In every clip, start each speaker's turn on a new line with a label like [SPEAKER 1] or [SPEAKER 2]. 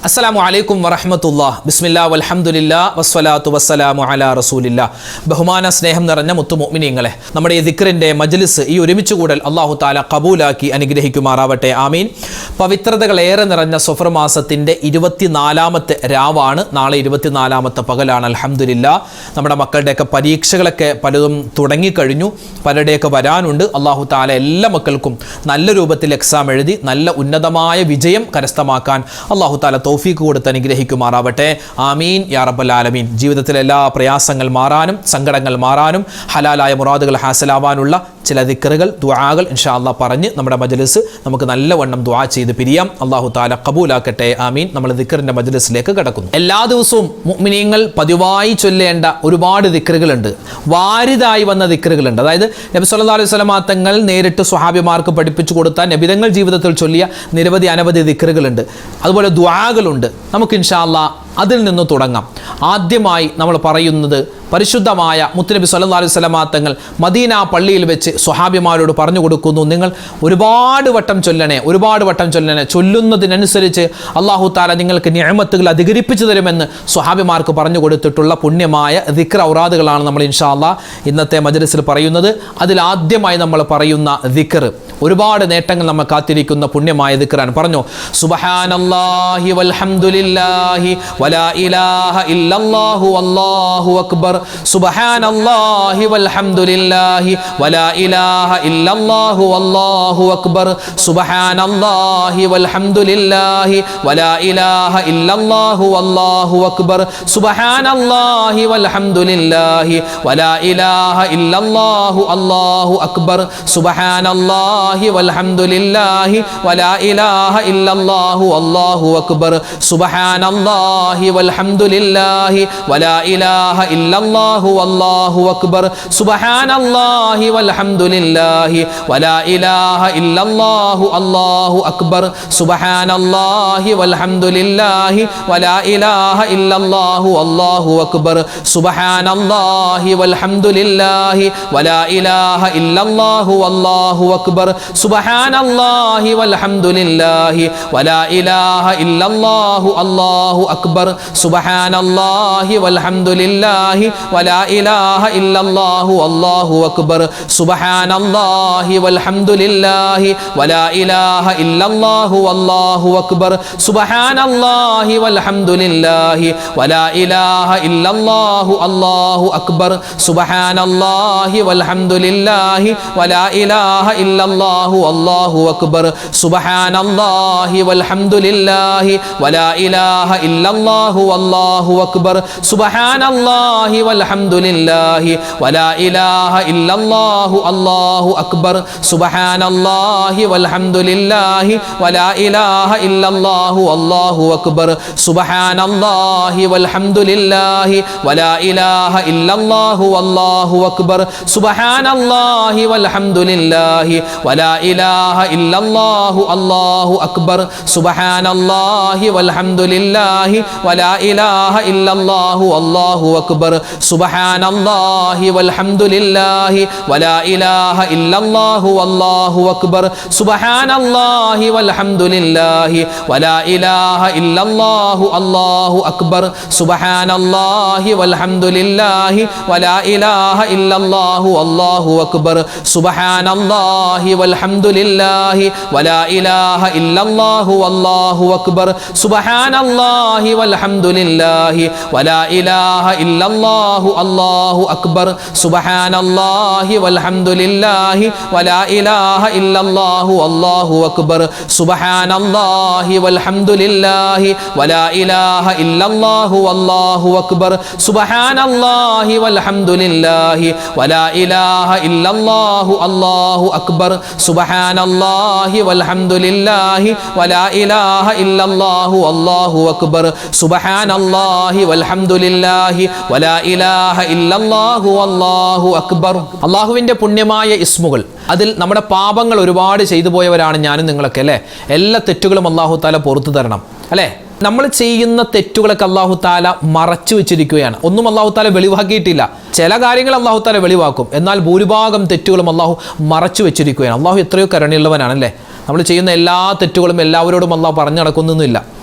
[SPEAKER 1] അസ്സലാമു അലൈക്കും വറഹ്മത്തുള്ളാഹി ബിസ്മില്ലാഹി വൽഹംദുലില്ലാഹി വസ്സലാത്തു വസ്സലാമു അലാ റസൂലില്ലാഹ്. ബഹുമാന സ്നേഹം നിറഞ്ഞ മുത്തു മുഅ്മിനീങ്ങളെ, നമ്മുടെ ഈ ദിക്റിന്റെ മജ്ലിസ്, ഈ ഒരുമിച്ച് കൂടൽ അല്ലാഹു തആല ഖബൂലാക്കി അനുഗ്രഹിക്കുമാറാവട്ടെ. ആമീൻ. പവിത്രതകളേറെ നിറഞ്ഞ സഫർ മാസത്തിന്റെ 24ാമത്തെ രാവാണ്. നാളെ 24ാമത്തെ പകലാണ്. അൽഹംദുലില്ലാഹ്. നമ്മുടെ മക്കളുടെയൊക്കെ പരീക്ഷകളൊക്കെ പലതും തുടങ്ങിക്കഴിഞ്ഞു, പലരുടെയൊക്കെ വരാനുണ്ട്. അല്ലാഹു തആല എല്ലാ മക്കൾക്കും നല്ല രൂപത്തിൽ എക്സാം എഴുതി നല്ല ഉന്നതമായ വിജയം കരസ്ഥമാക്കാൻ അല്ലാഹു തആല തൗഫീഖ് കൊടുത്ത് അനുഗ്രഹിക്കുമാറാവട്ടെ. ആമീൻ യാ റബ്ബൽ ആലമീൻ. ജീവിതത്തിലെ എല്ലാ പ്രയാസങ്ങൾ മാറാനും സങ്കടങ്ങൾ മാറാനും ഹലാലായ മുറാദുകൾ ഹാസിലാവാനുള്ള ചില ദിക്റുകൾ, ദുആകൾ ഇൻഷാ അല്ലാഹ് പറഞ്ഞ് നമ്മുടെ മജ്ലിസ് നമുക്ക് നല്ലവണ്ണം ദുആ ചെയ്ത് പിരിയാം. അല്ലാഹു തആല ഖബൂലാക്കട്ടെ. ആമീൻ. നമ്മൾ ദിക്റിന്റെ മജ്ലിസിലേക്ക് കടക്കുന്നു. എല്ലാ ദിവസവും മുഅ്മിനീങ്ങൾ പതിവായി ചൊല്ലേണ്ട ഒരുപാട് ദിക്റുകളുണ്ട്, വാരിദായി വന്ന ദിക്റുകളുണ്ട്. അതായത് നബി സല്ലല്ലാഹു അലൈഹി വസല്ലം തങ്ങൾ നേരിട്ട് സ്വഹാബിമാർക്ക് പഠിപ്പിച്ചു കൊടുത്ത, നബിതങ്ങൾ ജീവിതത്തിൽ ചൊല്ലിയ നിരവധി അനവധി ദിക്റുകളുണ്ട്. അതുപോലെ ദുആകളുണ്ട്. നമുക്ക് ഇൻഷാ അല്ലാഹ് അതിൽ നിന്ന് തുടങ്ങാം. ആദ്യമായി നമ്മൾ പറയുന്നത് പരിശുദ്ധമായ മുത്തുനബി സല്ലല്ലാഹു അലൈഹി വസല്ലം തങ്ങൾ മദീന പള്ളിയിൽ വെച്ച് സ്വഹാബിമാരോട് പറഞ്ഞു കൊടുക്കുന്നു, നിങ്ങൾ ഒരുപാട് വട്ടം ചൊല്ലണേ, ഒരുപാട് വട്ടം ചൊല്ലണേ. ചൊല്ലുന്നതിനനുസരിച്ച് അല്ലാഹു തആല നിങ്ങൾക്ക് നിഅമത്തുകൾ അധികരിപ്പിച്ചു തരുമെന്ന് സ്വഹാബിമാർക്ക് പറഞ്ഞു കൊടുത്തിട്ടുള്ള പുണ്യമായ ദിക്ർ ഔറാദുകളാണ് നമ്മൾ ഇൻഷാ അല്ലാഹ് ഇന്നത്തെ മജ്ലിസിൽ പറയുന്നത്. അതിൽ ആദ്യമായി നമ്മൾ പറയുന്ന ദിക്ർ ഒരുപാട് നേട്ടങ്ങൾ നമ്മൾ കാത്തിരിക്കുന്ന പുണ്യമായ ദിക്റാണ്. പറഞ്ഞു, സുബ്ഹാനല്ലാഹി വൽഹംദുലില്ലാഹി വലാ ഇലാഹ ഇല്ലല്ലാഹു വല്ലാഹു അക്ബർ. സുബ്ഹാനല്ലാഹി വൽഹംദുലില്ലാഹി വലാ ഇലാഹ ഇല്ലല്ലാഹു വല്ലാഹു അക്ബർ. സുബ്ഹാനല്ലാഹി വൽഹംദുലില്ലാഹി വലാ ഇലാഹ ഇല്ലല്ലാഹു വല്ലാഹു അക്ബർ. സുബ്ഹാനല്ലാഹി വൽഹംദുലില്ലാഹി വലാ ഇലാഹ ഇല്ലല്ലാഹു അല്ലാഹു അക്ബർ. സുബ്ഹാനല്ലാഹി വൽഹംദുലില്ലാഹി വലാ ഇലാഹ ഇല്ലല്ലാഹു അല്ലാഹു അക്ബർ. സുബ്ഹാനല്ലാഹി വൽഹംദുലില്ലാഹി വലാ ഇലാഹ ഇല്ലല്ലാഹു അല്ലാഹു അക്ബർ. സുബ്ഹാനല്ലാഹി വൽഹംദുലില്ലാഹി വലാ ഇലാഹ ഇല്ലല്ലാഹു അല്ലാഹു അക്ബർ. സുബ്ഹാനല്ലാഹി വൽഹംദുലില്ലാഹി വലാ ഇലാഹ ഇല്ലല്ലാഹു അല്ലാഹു അക്ബർ. സുബ്ഹാനല്ലാഹി വൽഹംദുലില്ലാഹി വലാ ഇലാഹ ഇല്ലല്ലാഹു അല്ലാഹു അക്ബർ. സുബ്ഹാനല്ലാഹി വൽഹംദുലില്ലാഹി വലാ ഇലാഹ ഇല്ലല്ലാഹു അല്ലാഹു അക്ബർ. സുബ്ഹാനല്ലാഹി വൽഹംദുലില്ലാഹി വലാ ഇലാഹ ഇല്ലല്ലാഹു അല്ലാഹു അക്ബർ. സുബ്ഹാനല്ലാഹി വൽഹംദുലില്ലാഹി വലാ ഇലാഹ ഇല്ലല്ലാഹു അല്ലാഹു അക്ബർ. സുബ്ഹാനല്ലാഹി വൽഹംദുലില്ലാഹി വലാ ഇലാഹ ഇല്ലല്ലാഹു അല്ലാഹു അക്ബർ. സുബ്ഹാനല്ലാഹി വൽഹംദുലില്ലാഹി വലാ ഇലാഹ ഇല്ലല്ലാഹു അല്ലാഹു അക്ബർ. സുബ്ഹാനല്ലാഹി വൽഹംദുലില്ലാഹി വലാ ഇലാഹ ഇല്ലല്ലാഹു അല്ലാഹു അക്ബർ. സുബ്ഹാനല്ലാഹി വൽഹംദുലില്ലാഹി വലാ ഇലാഹ ഇല്ലല്ലാഹു അല്ലാഹു അക്ബർ. സുബ്ഹാനല്ലാഹി വൽഹംദുലില്ലാഹി വലാ ഇലാഹ ഇല്ലല്ലാഹു അല്ലാഹു അക്ബർ. സുബ്ഹാനല്ലാഹി വൽഹംദുലില്ലാഹി വലാ ഇലാഹ ഇല്ലല്ലാഹു അല്ലാഹു അക്ബർ. സുബ്ഹാനല്ലാഹി വൽഹംദുലില്ലാഹി വലാ ഇലാഹ ഇല്ലല്ലാഹു അല്ലാഹു അക്ബർ. സുബ്ഹാനല്ലാഹി വൽഹംദുലില്ലാഹി വലാ ഇലാഹ ഇല്ലല്ലാഹു അല്ലാഹു അക്ബർ. സുബ്ഹാനല്ലാഹി വൽഹംദുലില്ലാഹി വലാ ഇലാഹ ഇല്ലല്ലാഹു അല്ലാഹു അക്ബർ. സുബ്ഹാനല്ലാഹി വൽഹംദുലില്ലാഹി വലാ ഇലാഹ ഇല്ലല്ലാഹു അല്ലാഹു അക്ബർ. സുബ്ഹാനല്ലാഹി വൽഹംദുലില്ലാഹി വലാ ഇലാഹ ഇല്ലല്ലാഹു അല്ലാഹു അക്ബർ. സുബ്ഹാനല്ലാഹി വൽഹംദുലില്ലാഹി വലാ ഇലാഹ ഇല്ലല്ലാഹു അല്ലാഹു അക്ബർ. സുബ്ഹാനല്ലാഹി വൽഹംദുലില്ലാഹി വലാ ഇലാഹ ഇല്ലല്ലാഹു അല്ലാഹു അക്ബർ. സുബ്ഹാനല്ലാഹി വൽഹംദുലില്ലാഹി വലാ ഇലാഹ ഇല്ലല്ലാഹു അല്ലാഹു അക്ബർ. സുബ്ഹാനല്ലാഹി വൽഹംദുലില്ലാഹി വലാ ഇലാഹ ഇല്ലല്ലാഹു അല്ലാഹു അക്ബർ. സുബ്ഹാനല്ലാഹി വൽഹംദുലില്ലാഹി വലാ ഇലാഹ ഇല്ലല്ലാഹു അല്ലാഹു അക്ബർ. സുബ്ഹാനല്ലാഹി വൽഹംദുലില്ലാഹി വലാ ഇലാഹ ഇല്ലല്ലാഹു അല്ലാഹു അക്ബർ. സുബ്ഹാനല്ലാഹി വൽഹംദുലില്ലാഹി വലാ ഇലാഹ ഇല്ലല്ലാഹു അല്ലാഹു അക്ബർ. അല്ലാഹുവിൻ്റെ പുണ്യമായ ഇസ്മുകൾ, അതിൽ നമ്മുടെ പാപങ്ങൾ ഒരുപാട് ചെയ്തു പോയവരാണ് ഞാനും നിങ്ങളൊക്കെ അല്ലേ. എല്ലാ തെറ്റുകളും അല്ലാഹു തആല പുറത്തു തരണം അല്ലേ. നമ്മൾ ചെയ്യുന്ന തെറ്റുകളൊക്കെ അല്ലാഹു തആല മറച്ചു വെച്ചിരിക്കുകയാണ്. ഒന്നും അല്ലാഹു തആല വെളിവാക്കിയിട്ടില്ല. ചില കാര്യങ്ങൾ അല്ലാഹു തആല വെളിവാക്കും, എന്നാൽ ഭൂരിഭാഗം തെറ്റുകളും അല്ലാഹു മറച്ചു വെച്ചിരിക്കുകയാണ്. അല്ലാഹു എത്രയോ കരുണയുള്ളവനാണല്ലേ. നമ്മൾ ചെയ്യുന്ന എല്ലാ തെറ്റുകളും എല്ലാവരോടും അല്ലാഹു പറഞ്ഞു നടക്കുന്നൊന്നുമില്ല.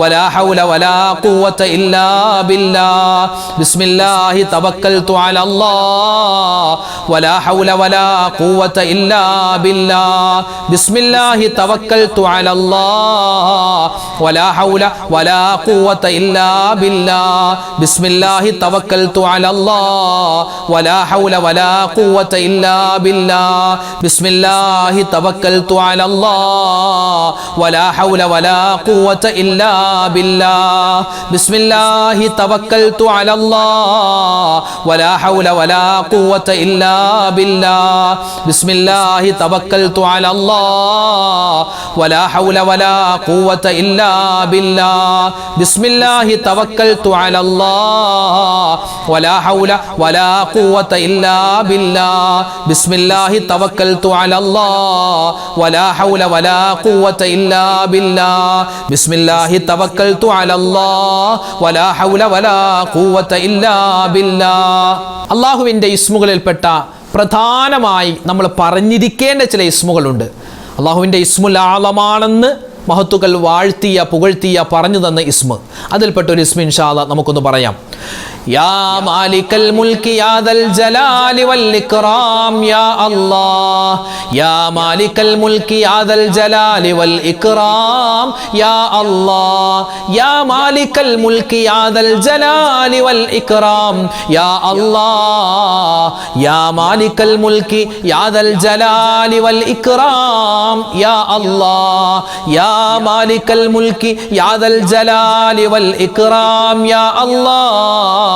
[SPEAKER 1] വലാ ഹൗല വലാ ഖുവത ഇല്ലാ ബില്ലാഹ് ബിസ്മില്ലാഹി തവക്കൽതു അലല്ലാഹ് വലാ ഹൗല വലാ ഖുവത ഇല്ലാ ബില്ലാഹ് ബിസ്മില്ലാഹി തവക്കൽതു അലല്ലാഹ് വലാ ഹൗല വലാ ഖുവത ഇല്ലാ ബില്ലാഹ് ബിസ്മില്ലാഹി തവക്കൽതു അലല്ലാഹ് വലാ ഹൗല വലാ ഖുവത ഇല്ലാ ബില്ലാഹ് ബിസ്മില്ലാഹി തവക്കൽതു അലല്ലാഹ് വലാ ഹൗല വലാ ഖുവത ഇല്ലാ ബില്ലാഹ് ബിസ്മില്ലാഹി തവക്കൽതു അലല്ലാഹ് വലാ ഹൗല വലാ ഖുവത ഇല്ലാ ബില്ലാഹ് ബിസ്മില്ലാഹി തവക്കൽതു അലല്ലാഹ് വലാ ഹൗല വലാ ഖുവത ഇല്ലാ ബില്ലാഹ് ബിസ്മില്ലാഹി തവക്കൽതു അലല്ലാഹ് വലാ ഹൗല വലാ ഖുവത ഇല്ലാ ബില്ലാഹ് ബിസ്മില്ലാഹി തവക്കൽതു അലല്ലാഹ് വലാ ഹൗല വലാ ഖുവത ഇല്ലാ ബില്ലാഹ് ബിസ്മില്ലാഹി തവക്കൽതു അലല്ലാഹ് വലാ ഹൗല വലാ ഖുവത ഇല്ലാ ബില്ലാഹ്. അല്ലാഹുവിൻ്റെ ഇസ്മുകളിൽപ്പെട്ട പ്രധാനമായി നമ്മൾ പറഞ്ഞിരിക്കേണ്ട ചില ഇസ്മുകളുണ്ട്. അല്ലാഹുവിൻ്റെ ഇസ്മുൽ ആളമാണെന്ന് മഹത്തുക്കൾ വാഴ്ത്തിയ പുകഴ്ത്തിയ പറഞ്ഞു തന്ന ഇസ്മ, അതിൽപ്പെട്ട ഒരു ഇസ്മ ഇൻഷാ അല്ലാഹ് നമുക്കൊന്ന് പറയാം. യാ മാലിക്കൽ മുൽക്കി യാ ദൽ ജലാലി വൽ ഇക്റാം യാ അല്ലാഹ് യാ മാലിക്കൽ മുൽക്കി യാ ദൽ ജലാലി വൽ ഇക്റാം യാ അല്ലാഹ് യാ മാലിക്കൽ മുൽക്കി യാ ദൽ ജലാലി വൽ ഇക്റാം യാ അല്ലാഹ് യാ മാലിക്കൽ മുൽക്കി യാ ദൽ ജലാലി വൽ ഇക്റാം യാ അല്ലാഹ് യാ മാലിക്കൽ മുൽക്കി യാ ദൽ ജലാലി വൽ ഇക്റാം യാ അല്ലാഹ്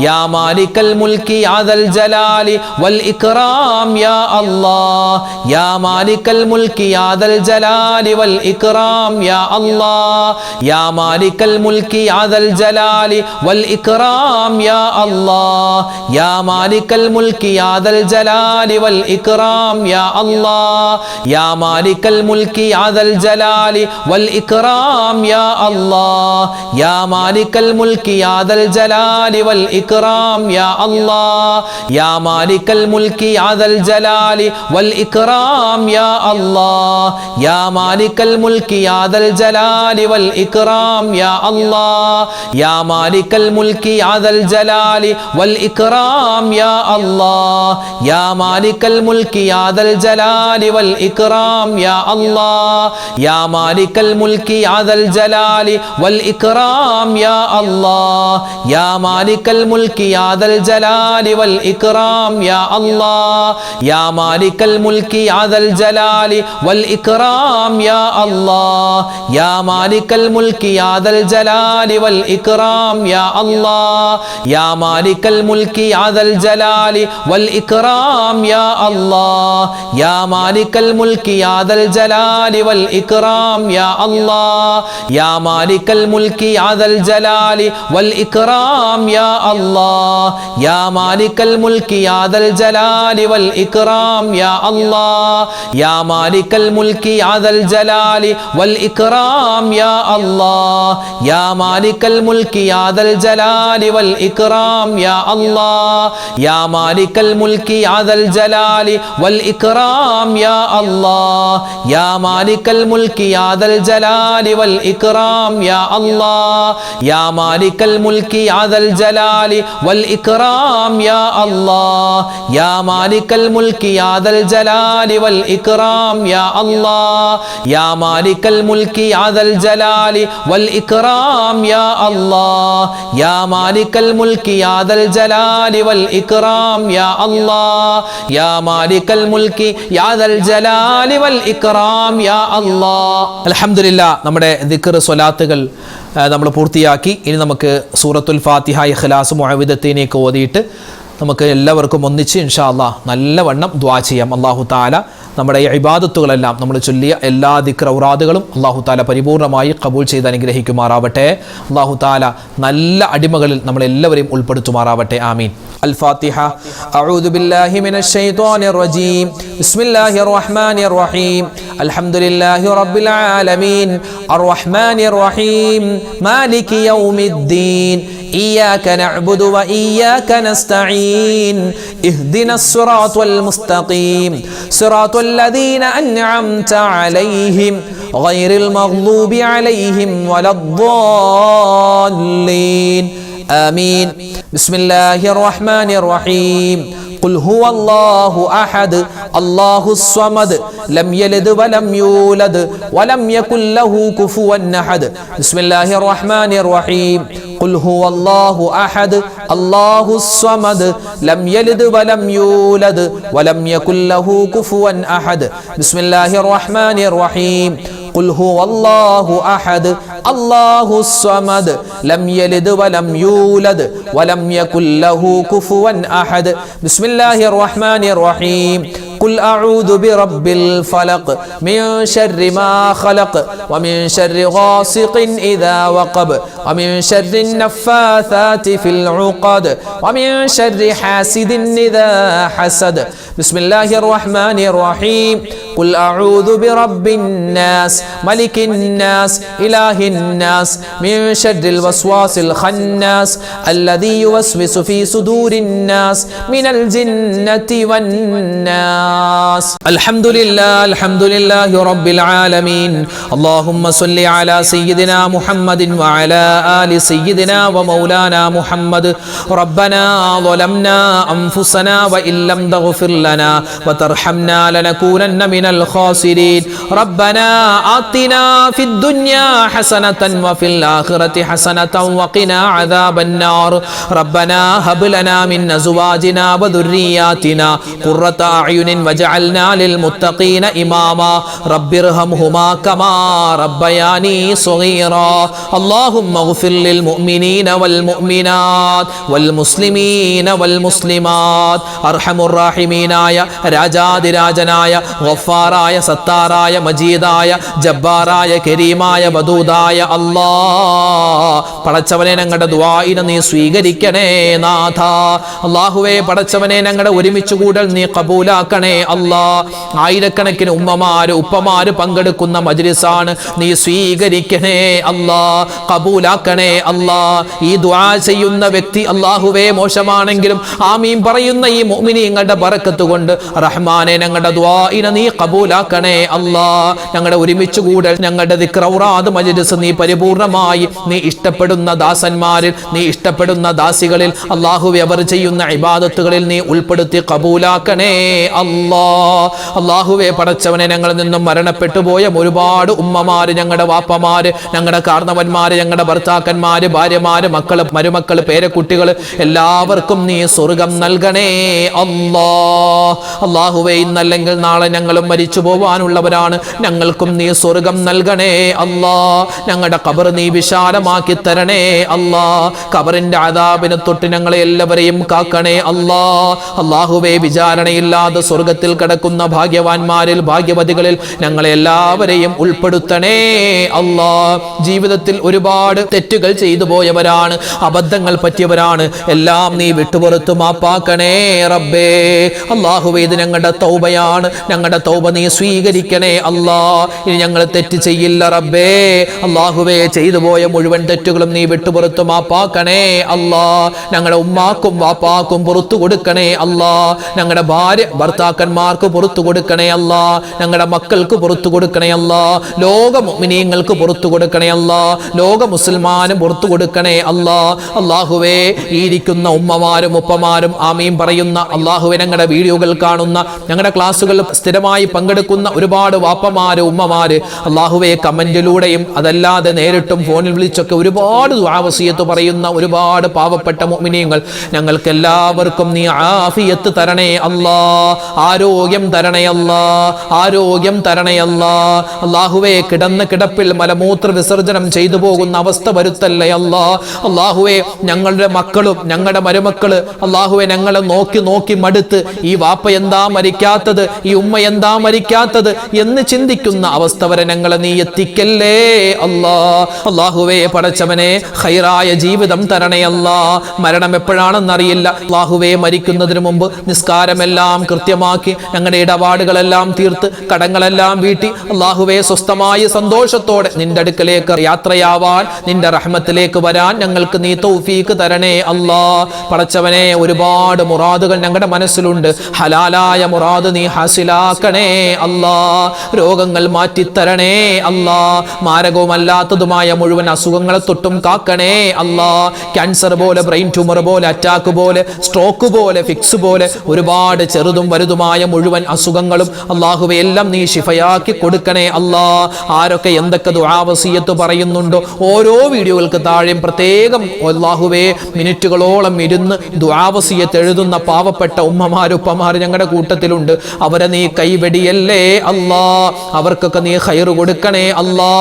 [SPEAKER 1] യാ മാലിക്കൽ മുൽക്കി യാ ദൽ ജലാലി വൽ ഇക്റാം യാ അല്ലാഹ് യാ മാലിക്കൽ മുൽക്കി യാ ദൽ ജലാലി വൽ ഇക്റാം യാ അല്ലാഹ് യാ മാലിക്കൽ മുൽക്കി യാ ദൽ ജലാലി വൽ ഇക്റാം യാ അല്ലാഹ് യാ മാലിക്കൽ മുൽക്കി യാ ദൽ ജലാലി വൽ ഇക്റാം യാ അല്ലാഹ് യാ മാലിക്കൽ മുൽക്കി യാ ദൽ ജലാലി വൽ ഇക്റാം യാ അല്ലാഹ് യാ മാലിക്കൽ മുൽക്കി യാ ദൽ ജലാലി വൽ ഇക്റാം യാ അല്ലാഹ് യാ മാലിക്കൽ മുൽക്കി യാ ദൽ ജലാലി വൽ ഇക്റാം യാ അല്ലാഹ് യാ മാലിക്കൽ മുൽക്കി യാ ദൽ ജലാലി വൽ ഇക്റാം യാ അല്ലാഹ് യാ മാലിക്കൽ മുൽക്കി യാ ദൽ ജലാലി വൽ ഇക്റാം യാ അല്ലാഹ് യാ മാലിക്കൽ മുൽക്കി യാ ദൽ ജലാലി വൽ ഇക്റാം യാ അല്ലാഹ് യാ മാലിക്കൽ മുൽക്കി യാ ദൽ ജലാലി വൽ ഇക്റാം യാ അല്ലാഹ് യാ മാലിക്കൽ മുൽക്കി യാ ദൽ ജലാലി വൽ ഇക്റാം യാ അല്ലാഹ് യാ മാലിക്കൽ മുൽക്കി യാ ദൽ ജലാലി വൽ ഇക്റാം യാ അല്ലാഹ് യാ മാലിക്കൽ മുൽക്കി യാ ദൽ ജലാലി വൽ ഇക്റാം യാ അല്ലാഹ് യാ മാലിക്കൽ മുൽക്കി യാ ദൽ ജലാലി വൽ ഇക്റാം യാ അല്ലാഹ് യാ മാലിക്കൽ മുൽക്കി യാ ദൽ ജലാലി വൽ ഇക്റാം യാ അല്ലാഹ് യാ മാലിക്കൽ മുൽക്കി യാ ദൽ ജലാലി വൽ ഇക്റാം യാ അല്ലാഹ് യാ മാലിക്കൽ മുൽക്കി യാ ദൽ ജലാലി വൽ ഇക്റാം യാ അല്ലാഹ് യാ മാലിക്കൽ മുൽക്കി യാ ദൽ ജലാലി വൽ ഇക്റാം യാ അല്ലാഹ് യാ മാലിക്കൽ മുൽക്കി യാ ദൽ ജലാലി വൽ ഇക്റാം യാ അല്ലാഹ് യാ മാലിക്കൽ മുൽക്കി യാ ദൽ ജലാലി വൽ ഇക്റാം യാ അല്ലാഹ് യാ മാലിക്കൽ മുൽക്കി യാ ദൽ ജലാലി വൽ ഇക്റാം യാ അല്ലാഹ് യാ മാലിക്കൽ മുൽക്കി യാ ദൽ ജലാലി വൽ ഇക്റാം യാ അല്ലാഹ് യാ മാലിക്കൽ മുൽക്കി യാ ദൽ ജലാലി വൽ ഇക്റാം യാ അല്ലാഹ് യാ മാലിക്കൽ മുൽക്കി യാ ദൽ ജലാലി വൽ ഇക്റാം യാ അല്ലാഹ് യാ മാലിക്കൽ മുൽക്കി യാ ദൽ ജലാലി വൽ ഇക്റാം യാ അല്ലാഹ് യാ മാലിക്കൽ മുൽക്കി യാ ദൽ ജലാലി വൽ ഇക്റാം യാ അല്ലാഹ്. അൽഹംദുലില്ലാഹ്, നമ്മുടെ ദിക്ർ സ്വലാത്തുകൾ നമ്മൾ പൂർത്തിയാക്കി. ഇനി നമുക്ക് സൂറത്തുൽ ഫാത്തിഹ, ഇഖ്ലാസ്, മുഅവ്വിദത്തൈനൊക്കെ ഓതിയിട്ട് നമുക്ക് എല്ലാവർക്കും ഒന്നിച്ച് ഇൻഷാ അല്ലാഹ് നല്ലവണ്ണം ദുആ ചെയ്യാം. അല്ലാഹു തആല നമ്മുടെ ഈ ഇബാദത്തുകളെല്ലാം നമ്മൾ ചൊല്ലിയ എല്ലാ ദിക്ർ ഔറാദുകളും അല്ലാഹു തആല പരിപൂർണമായി ഖബൂൽ ചെയ്ത് അനുഗ്രഹിക്കുമാറാവട്ടെ. അല്ലാഹു തആല നല്ല അടിമകളിൽ നമ്മളെല്ലാവരെയും ഉൾപ്പെടുത്തുമാറാവട്ടെ. ആമീൻ. الفاتحة. أعوذ بالله من الشيطان الرجيم. بسم الله الرحمن الرحيم. الحمد لله رب العالمين الرحمن الرحيم مالك يوم الدين إياك نعبد وإياك نستعين اهدنا الصراط المستقيم صراط الذين أنعمت عليهم غير المغضوب عليهم ولا الضالين آمين. بسم الله الرحمن الرحيم. قل هو الله أحد الله الصمد لم يلد ولم يولد ولم يكن له كفوا أحد. بسم الله الرحمن الرحيم. قل هو الله أحد الله الصمد لم يلد ولم يولد ولم يكن له كفوا أحد. بسم الله الرحمن الرحيم. قل هو الله أحد الله الصمد لم يلد ولم يولد ولم يكن له كفوا أحد. بسم الله الرحمن الرحيم. قل أعوذ برب الفلق من شر ما خلق ومن شر غاسق إذا وقب ومن شر النفاثات في العقد ومن شر حاسد إذا حسد. بسم الله الرحمن الرحيم. قل أعوذ برب الناس ملك الناس إله الناس من شر الوسواس الخناس الذي يوسوس في صدور الناس من الجنة والناس. الحمد لله رب العالمين. اللهم صل على سيدنا محمد وعلى آل سيدنا ومولانا محمد. ربنا ظلمنا أنفسنا وإن لم تغفر لنا وترحمنا لنكونن من الخاسرين. ربنا آتنا في الدنيا حسنة وفي الآخرة حسنة وقنا عذاب النار. ربنا هب لنا من أزواجنا وذرياتنا قرة أعين واجعلنا للمتقين إماما. رب ارحمهما كما ربياني صغيرا. اللهم اغفر للمؤمنين والمؤمنات والمسلمين والمسلمات. أرحم الراحمين آية രാജാതിരാജനായ ഗഫാറായ സത്താറായ മജീദായ ജബ്ബാറായ കരീമായ വദൂദായ അല്ലാ, പടച്ചവനെ ഞങ്ങളുടെ ദുആഇനെ നീ സ്വീകരിക്കണേ നാഥ. അല്ലാഹുവേ പടച്ചവനെ ഞങ്ങളുടെ ഒരുമിച്ച് കൂടൽ നീ കബൂലാക്കണേ അല്ലാ. ആയിരക്കണക്കിന് ഉമ്മമാര് ഉപ്പമാര് പങ്കെടുക്കുന്ന മജ്ലിസാണ്, നീ സ്വീകരിക്കണേ അല്ലാ, കബൂലാക്കണേ അല്ലാ. ഈ ദുആ ചെയ്യുന്ന വ്യക്തി അല്ലാഹുവേ മോശമാണെങ്കിലും ആമീൻ പറയുന്ന ഈ മുഅ്മിനീങ്ങളുടെ ബറക്കത്ത് കൊണ്ട് റഹ്മാനെ ഞങ്ങളുടെ ദുആഇനെ നീ കബൂലാക്കണേ അല്ലാ. ഞങ്ങളുടെ ഒരുമിച്ച് കൂടൽ ഞങ്ങളുടെ ദിക്ർ ഔറാദ് മജ്ലിസ് നീ പരിപൂർണമായി നീ ഇഷ്ടപ്പെടുന്ന ദാസന്മാരിൽ നീ ഇഷ്ടപ്പെടുന്ന ദാസികളിൽ അല്ലാഹുവേ അവർ ചെയ്യുന്ന ഇബാദത്തുകളിൽ നീ ഉൾപ്പെടുത്തി കബൂലാക്കണേ അല്ലാ. അല്ലാഹുവേ പടച്ചവനെ ഞങ്ങളിൽ നിന്നും മരണപ്പെട്ടു പോയ ഒരുപാട് ഉമ്മമാര്, ഞങ്ങളുടെ വാപ്പമാര്, ഞങ്ങളുടെ കാർന്നവന്മാര്, ഞങ്ങളുടെ ഭർത്താക്കന്മാര്, ഭാര്യമാര്, മക്കള്, മരുമക്കള്, പേരക്കുട്ടികള് എല്ലാവർക്കും നീ സ്വർഗം നൽകണേ അല്ലാ. അല്ലാഹുവേ ഇന്നല്ലെങ്കിൽ നാളെ ഞങ്ങളും മരിച്ചു പോവാനുള്ളവരാണ്, ഞങ്ങൾക്കും നീ സ്വർഗം നൽകണേ അല്ലാ. ഞങ്ങളുടെ ഖബർ നീ വിശാലമാക്കി തരണേ അല്ലാ. ഖബറിന്റെ അദാബിനെ തൊട്ട് ഞങ്ങളെ എല്ലാവരെയും കാക്കണേ അല്ലാ. അല്ലാഹുവേ വിചാരണയില്ലാതെ സ്വർഗത്തിൽ കിടക്കുന്ന ഭാഗ്യവാന്മാരിൽ ഭാഗ്യവതികളിൽ ഞങ്ങളെ എല്ലാവരെയും ഉൾപ്പെടുത്തണേ അല്ലാ. ജീവിതത്തിൽ ഒരുപാട് തെറ്റുകൾ ചെയ്തു പോയവരാണ്, അബദ്ധങ്ങൾ പറ്റിയവരാണ്, എല്ലാം നീ വിട്ടുപുറത്തു മാപ്പാക്കണേ റബ്ബേ. അല്ലാഹുവേ ഇത് ഞങ്ങളുടെ തൗബയാണ്, ഞങ്ങളുടെ തൗബ നീ സ്വീകരിക്കണേ അല്ലാ. ഇനി ഞങ്ങൾ തെറ്റ് ചെയ്യില്ല റബ്ബേ. അല്ലാഹുവേ ചെയ്തു പോയ മുഴുവൻ തെറ്റുകളും നീ വിട്ടുപുറത്തു മാപ്പാക്കണേ അല്ലാ. ഞങ്ങളുടെ ഉമ്മാക്കും വാപ്പാക്കും പുറത്തു കൊടുക്കണേ അല്ലാ. ഞങ്ങളുടെ ഭാര്യ ഭർത്താക്കന്മാർക്ക് പുറത്തു കൊടുക്കണേ അല്ലാ. ഞങ്ങളുടെ മക്കൾക്ക് പുറത്തു കൊടുക്കണേ അല്ലാ. ലോക മുഅ്മിനീങ്ങൾക്ക് പുറത്തു കൊടുക്കണേ അല്ലാ. ലോക മുസ്ലിമാനും പുറത്തു കൊടുക്കണേ അല്ലാ. അല്ലാഹുവേ ഈ ഇരിക്കുന്ന ഉമ്മമാരും ഉപ്പമാരും ആമീൻ പറയുന്ന അല്ലാഹുവേ ഞങ്ങളുടെ വീഡിയോകൾ കാണുന്ന ഞങ്ങളുടെ ക്ലാസ്സുകൾ സ്ഥിരമായി പങ്കെടുക്കുന്ന ഒരുപാട് വാപ്പമാര് ഉമ്മമാര് അല്ലാഹുവേ കമന്റിലൂടെയും അതല്ലാതെ നേരിട്ടും ഫോണിൽ വിളിച്ചൊക്കെ ഒരുപാട് ദുആ വസിയത്ത് പറയുന്ന ഒരുപാട് പാവപ്പെട്ട മുഅ്മിനീങ്ങൾ ഞങ്ങൾക്ക് എല്ലാവർക്കും നീ ആഫിയത്ത് തരണേ അല്ലാ. ആരോഗ്യം തരണേ അല്ലാ. ആരോഗ്യം തരണേ അല്ലാ. അല്ലാഹുവേ കിടന്ന കിടപ്പിൽ മലമൂത്ര വിസർജനം ചെയ്തു പോകുന്ന അവസ്ഥ വരുത്തല്ലേ അല്ലാ. അല്ലാഹുവേ ഞങ്ങളുടെ മക്കളും ഞങ്ങളുടെ മരുമക്കള് അല്ലാഹുവേ ഞങ്ങളെ നോക്കി നോക്കി മടുത്ത് ഈ വാപ്പ എന്താ മരിക്കാത്തത്, ഈ ഉമ്മ എന്താ മരിക്കാത്തത് എന്ന് ചിന്തിക്കുന്ന അവസ്ഥ വരെ ഞങ്ങളെ നീ എത്തിക്കല്ലേ അല്ലാ. അല്ലാഹുവേ പടച്ച പടച്ചവനെ ഖൈറായ ജീവിതം തരണേ അല്ലാ. മരണം എപ്പോഴാണെന്നറിയില്ല. അല്ലാഹുവേ, മരിക്കുന്നതിന് മുമ്പ് നിസ്കാരമെല്ലാം കൃത്യമാക്കി ഞങ്ങളുടെ ഇടപാടുകളെല്ലാം തീർത്ത് കടങ്ങളെല്ലാം വീട്ടി അല്ലാഹുവേ സ്വസ്ഥമായ സന്തോഷത്തോടെ നിന്റെ അടുക്കലേക്ക് യാത്രയാവാൻ, നിന്റെ റഹ്മത്തിലേക്ക് വരാൻ ഞങ്ങൾക്ക് നീ തൗഫീക്ക് തരണേ അല്ലാ. പടച്ചവനെ, ഒരുപാട് മുറാദുകൾ ഞങ്ങളുടെ മനസ്സിലുണ്ട്. ഹലാലായ മുറാദ് നീ ഹാസിലാക്കണേ അല്ലാ. രോഗങ്ങൾ മാറ്റിത്തരണേ അല്ലാ. മാരകവുമല്ലാത്തതുമായ മുഴുവൻ അസുഖങ്ങളെ തൊട്ടും കാക്കണേ അല്ലാ. ക്യാൻസർ പോലെ, ബ്രെയിൻ ട്യൂമർ പോലെ, അറ്റാക്ക് പോലെ, സ്ട്രോക്ക് പോലെ, ഫിക്സ് പോലെ ഒരുപാട് ചെറുതും വലുതുമായ മുഴുവൻ അസുഖങ്ങളും അല്ലാഹുവേ എല്ലാം നീ ശിഫയാക്കി കൊടുക്കണേ അല്ലാ. ആരൊക്കെ എന്തൊക്കെ ദുആ വസിയത്ത് പറയുന്നുണ്ടോ ഓരോ വീഡിയോകൾക്ക് താഴെയും പ്രത്യേകം അല്ലാഹുവേ മിനിറ്റുകളോളം ഇരുന്ന് ദുആ വസിയത്ത് എഴുതുന്ന പാവപ്പെട്ട ഉമ്മമാരുപ്പമാർ ഞങ്ങളുടെ കൂട്ടത്തിലുണ്ട്. അവരെ നീ കൈവെടിയല്ലേ അല്ലാ. അവർക്കൊക്കെ നീ ഖൈർ കൊടുക്കണേ അല്ലാ.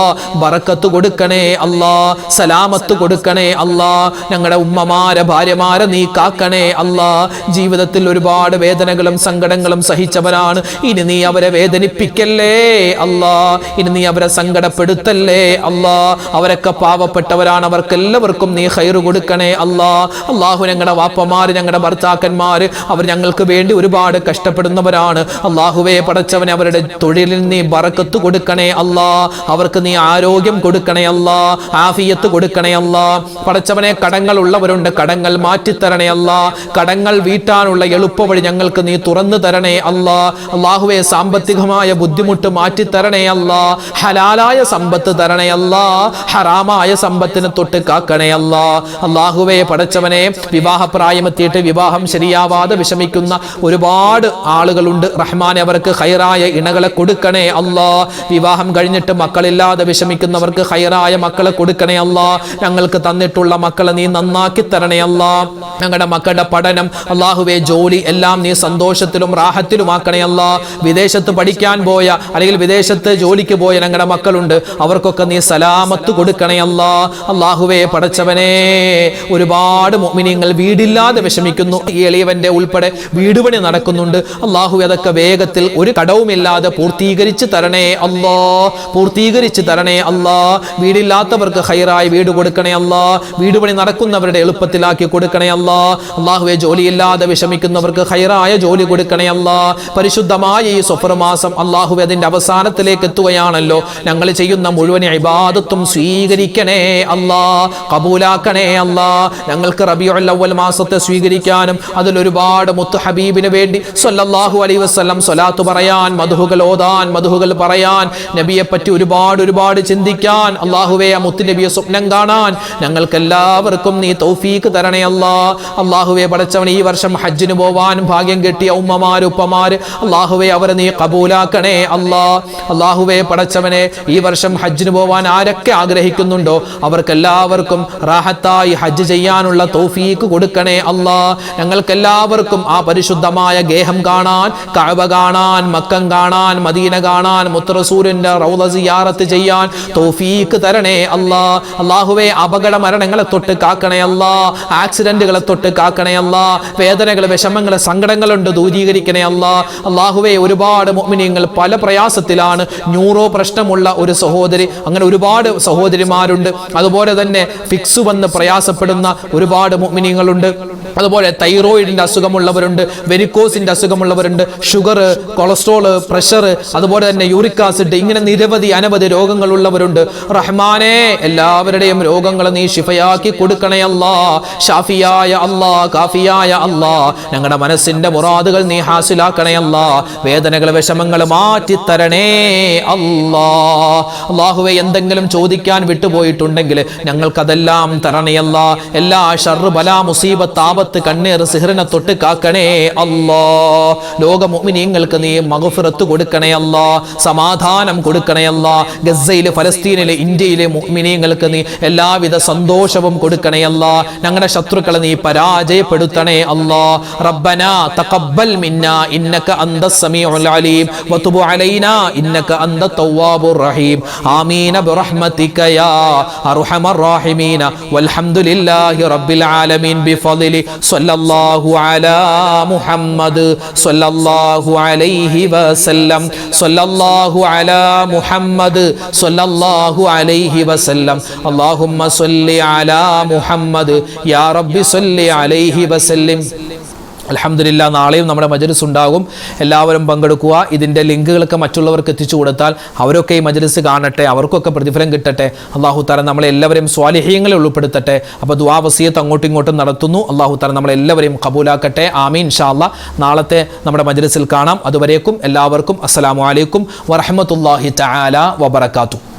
[SPEAKER 1] ബറക്കത്ത് കൊടുക്കണേ അല്ലാ. സലാമത്ത് കൊടുക്കണേ അല്ലാ. ഞങ്ങളുടെ ഉമ്മമാരെ, ഭാര്യമാരെ നീ കാക്കണേ അല്ലാ. ജീവിതത്തിൽ ഒരുപാട് വേദനകളും സങ്കടങ്ങളും സഹിച്ചവരാണ്. ഇനി നീ അവരെ വേദനിപ്പിക്കല്ലേ അല്ലാ. ഇനി നീ അവരെ സങ്കടപ്പെടുത്തല്ലേ അല്ലാ. അവരൊക്കെ പാവപ്പെട്ടവരാണ്. അവർക്കെല്ലാവർക്കും നീ ഖൈർ കൊടുക്കണേ അല്ലാ. അല്ലാഹു, ഞങ്ങളുടെ വാപ്പമാര്, ഞങ്ങളുടെ ഭർത്താക്കന്മാര്, അവർ ഞങ്ങൾക്ക് വേണ്ടി ഒരുപാട് കഷ്ടപ്പെടുന്നവരാണ്. അല്ലാഹുവേ പടച്ചവനെ, അവരുടെ തൊഴിലിൽ നീ ബറക്കത്ത് കൊടുക്കണേ അല്ലാ. അവർക്ക് നീ ആരോഗ്യം കൊടുക്കണേ അല്ലാ. ആഫിയത്ത് കൊടുക്കണേ അല്ലാ. പടച്ചവനെ, കടങ്ങൾ ഉള്ളവരുണ്ട്, കടങ്ങൾ മാറ്റിത്തരണേ അല്ലാ. കടങ്ങൾ വീട്ടാനുള്ള എളുപ്പവഴി ഞങ്ങൾക്ക് നീ തുറന്നു തരണേ അല്ലാ. അല്ലാഹുവേ, സാമ്പത്തികമായ ബുദ്ധിമുട്ട് മാറ്റിത്തരണേ അല്ലാ. ഹലാലായ സമ്പത്ത് തരണേ അല്ലാ. ഹറാമായ സമ്പത്തിനെ തൊട്ട് കാക്കണേ അല്ലാ. അല്ലാഹുവേ പടച്ചവനെ, വിവാഹപ്രായമെത്തിയിട്ട് വിവാഹം ശരിയാവാതെ വിഷമിക്കുന്ന ഒരുപാട് ആളുകളുണ്ട്. റഹ്മാനെ, അവർക്ക് ഖൈറായ ഇണകളെ കൊടുക്കണേ അല്ലാ. വിവാഹം കഴിഞ്ഞിട്ട് മക്കളില്ലാതെ വിഷമിക്കുന്നവർക്ക് ഖൈറായ മക്കളെ കൊടുക്കണേ അല്ലാ. ഞങ്ങൾക്ക് തന്നിട്ടുള്ള മക്കളെ നീ നന്നാക്കി തരണേ അല്ലാ. ഞങ്ങളുടെ മക്കളുടെ പഠനം, അല്ലാഹുവേ ജോലി എല്ലാം നീ സന്തോഷത്തിലും റാഹത്തിലുമാക്കണേ അല്ലാ. വിദേശത്ത് പഠിക്കാൻ പോയ അല്ലെങ്കിൽ വിദേശത്ത് ജോലിക്ക് പോയ ഞങ്ങളുടെ മക്കളുണ്ട്. അവർക്കൊക്കെ നീ സലാമത്ത് കൊടുക്കണേ അല്ലാ. അല്ലാഹുവേ പടച്ചവനെ, ഒരുപാട് മുഅ്മിനീങ്ങൾ വീടില്ലാതെ വിഷമിക്കുന്നു. ഈ എളിയവന്റെ ഉൾപ്പെടെ വീട് പണി നടക്കുന്നുണ്ട്. അല്ലാഹു, അതൊക്കെ വേഗത്തിൽ ഒരു കടവുമില്ലാതെ പൂർത്തീകരിച്ച് തരണേ അല്ലാ. പൂർത്തീകരിച്ച് തരണേ അല്ലാ. വീടില്ലാത്തവർക്ക് ഖൈറായ വീട് കൊടുക്കണേ അല്ലാ. വീട് പണി നടക്കുന്നവരുടെ എളുപ്പത്തിലാക്കി കൊടുക്കണേ അല്ലാ. അല്ലാഹുവേ, ജോലിയില്ലാതെ വിഷമിക്കുന്നവർക്ക് ഖൈറായ ജോലി കൊടുക്കണേ അല്ലാ. പരിശുദ്ധമായ ഈ സഫർ മാസം അല്ലാഹുവേ അതിന്റെ അവസാനത്തിലേക്ക് എത്തുകയാണല്ലോ. ഞങ്ങൾ ചെയ്യുന്ന മുഴുവൻ ഇബാദത്തും സ്വീകരിക്കണേ അല്ലാ. കബൂലാക്കണേ അല്ലാ. ഞങ്ങൾക്ക് റബീഉൽ അവ്വൽ മാസത്തെ സ്വീകരിക്കാനും അതിലൊരുപാട് മുത്ത് ഹബീബിന് വേണ്ടി സ്വല്ലല്ലാഹു അലൈഹി വസല്ലം സ്വലാത്ത് പറയാൻ, മദ്ഹുകൾ ഓതാൻ, മദ്ഹുകൾ പറയാൻ, നബിയെ പറ്റി ഒരുപാട് ചിന്തിക്കാൻ, അല്ലാഹുവേ ആ മുത്ത് നബിയെ സ്വപ്നം കാണാൻ ഞങ്ങൾക്ക് എല്ലാവർക്കും നീ തൗഫീക്ക് തരണേ അല്ലാ. അല്ലാഹുവേ പടച്ചവൻ, ഈ വർഷം ഹജ്ജിന് പോവാൻ ഭാഗ്യം കിട്ടിയ ഉമ്മമാര്, ഉപ്പമാര്, അല്ലാഹുവേ അവരെ നീ കബൂലാക്കണേ അല്ലാ. അല്ലാഹുവേ പടച്ചവനെ, ഈ വർഷം ഹജ്ജിന് പോവാൻ ആരൊക്കെ ആഗ്രഹിക്കുന്നുണ്ടോ അവർക്കെല്ലാവർക്കും റാഹത്തായി ഹജ്ജ് ചെയ്യാനുള്ള തൗഫീക്ക് കൊടുക്കണേ അല്ലാ. ഞങ്ങൾക്കെല്ലാവർക്കും ആ പരിശുദ്ധമായ ഗേഹം കാണാൻ, കഅബ കാണാൻ, മക്കം കാണാൻ, മദീന കാണാൻ, മുത്ത് റസൂലിന്റെ റൗള സിയാറത്ത് ചെയ്യാൻ തൗഫീക്ക് തരണേ അല്ലാ. അല്ലാഹുവേ, അപകട മരണങ്ങളെ തൊട്ട് കാക്കണേ അല്ലാ. ആക്സിഡന്റുകളെ തൊട്ട് കാക്കണേ അല്ലാ. വേദനകൾ, വിഷമങ്ങൾ, സങ്കടങ്ങളുണ്ട്, ദൂരീകരിക്കണേ അല്ലാ. അല്ലാഹുവേ, ഒരുപാട് മുഅ്മിനീങ്ങൾ പല പ്രയാസത്തിലാണ്. ന്യൂറോ പ്രശ്നമുള്ള ഒരു സഹോദരി, അങ്ങനെ ഒരുപാട് സഹോദരിമാരുണ്ട്. അതുപോലെ തന്നെ ഫിക്സ് വന്ന് പ്രയാസപ്പെടുന്ന ഒരുപാട് മുഅ്മിനീങ്ങളുണ്ട്. അതുപോലെ തൈറോയിഡിന്റെ അസുഖമുള്ളവരുണ്ട്, വെരിക്കോസിന്റെ അസുഖമുള്ളവരുണ്ട്, ഷുഗർ, കൊളസ്ട്രോൾ, പ്രഷർ, അതുപോലെ തന്നെ യൂറിക് ആസിഡ്, ഇങ്ങനെ നിരവധി അനവധി രോഗങ്ങളുള്ളവരുണ്ട്. റഹ്മാനെ, എല്ലാവരുടെയും രോഗങ്ങൾ നീ ശിഫയാക്കി കൊടുക്കണേ അല്ലാ. ഷാഫിയായ അല്ലാ, കാഫിയായ അല്ലാ, ഞങ്ങളുടെ മനസ്സിന്റെ മുറാദുകൾ നീ ഹാസിലാക്കണേ അല്ലാ. വേദനകൾ, വിഷമങ്ങൾ മാറ്റി തരണേ അല്ലാ. അല്ലാഹുവേ, എന്തെങ്കിലും ചോദിക്കാൻ വിട്ടുപോയിട്ടുണ്ടെങ്കിൽ ഞങ്ങൾക്കതെല്ലാം തരണേ അല്ലാ. എല്ലാ ഷർറ്, ബലാ, മുസീബത്ത്, ആപത്ത്, കണ്ണീർ, സിഹ്റിനെ തൊട്ട് കാക്കണേ അല്ലാ. ലോക മുഅ്മിനീങ്ങൾക്ക് നീ മഗ്ഫിറത്ത് കൊടുക്കണേ അല്ലാ. സമാധാനം കൊടുക്കണേ അല്ലാ. ഗസയിലെ, ഫലസ്തീനിലെ, ഇന്ത്യയിലെ മുഅ്മിനീങ്ങൾക്ക് നീ എല്ലാവിധ സന്തോഷവും കൊടുക്കണേ അല്ലാ. ഞങ്ങളുടെ ശത്രുക്കളെ നീ പരാജയപ്പെടുത്തണേ അല്ലാ. റബ്ബനാ തഖബ്ബൽ മിന്നാ ഇന്നക അന്തസ് സമീഉൽ അലീം വതുബ് അലൈനാ ഇന്നക അന്ത തവ്വാബുർ റഹീം. ആമീൻ ബിറഹ്മതിക യാ അർഹമർ റഹീമീൻ. വൽഹംദുലില്ലാഹി റബ്ബിൽ ആലമീൻ ബിഫദ്ലി സ്വല്ലല്ലാഹു അലാ മുഹമ്മദ് സ്വല്ലല്ലാഹു അലൈഹി വസല്ലം. സ്വല്ലല്ലാഹു അലാ മുഹമ്മദ് സ്വല്ലല്ലാഹു അലൈഹി വസല്ലം. അല്ലാഹുമ്മ സ്വല്ലി അലാ മുഹമ്മദ് യാ റബ്ബി സ്വല്ലി അലൈഹി വസല്ലിം. അൽഹംദുലില്ലാ, നാളെയും നമ്മുടെ മജ്‌ലിസ് ഉണ്ടാകും. എല്ലാവരും പങ്കെടുക്കുക. ഇതിൻ്റെ ലിങ്കുകളൊക്കെ മറ്റുള്ളവർക്ക് എത്തിച്ചു കൊടുത്താൽ അവരൊക്കെ ഈ മജ്‌ലിസ് കാണട്ടെ, അവർക്കൊക്കെ പ്രതിഫലം കിട്ടട്ടെ. അല്ലാഹു തആല നമ്മളെല്ലാവരെയും സ്വാലിഹീങ്ങളിൽ ഉൾപ്പെടുത്തട്ടെ. അപ്പോൾ ദുആ വസിയത്ത് അങ്ങോട്ടും ഇങ്ങോട്ടും നടത്തുന്നു. അല്ലാഹു തആല നമ്മളെല്ലാവരെയും ഖബൂലാക്കട്ടെ. ആമീൻ. ഇൻഷാ അല്ലാഹ് നാളത്തെ നമ്മുടെ മജ്‌ലിസിൽ കാണാം. അതുവരേക്കും എല്ലാവർക്കും അസ്സലാമു അലൈക്കും വറഹ്മത്തുള്ളാഹി തആല വബറകാതുഹു.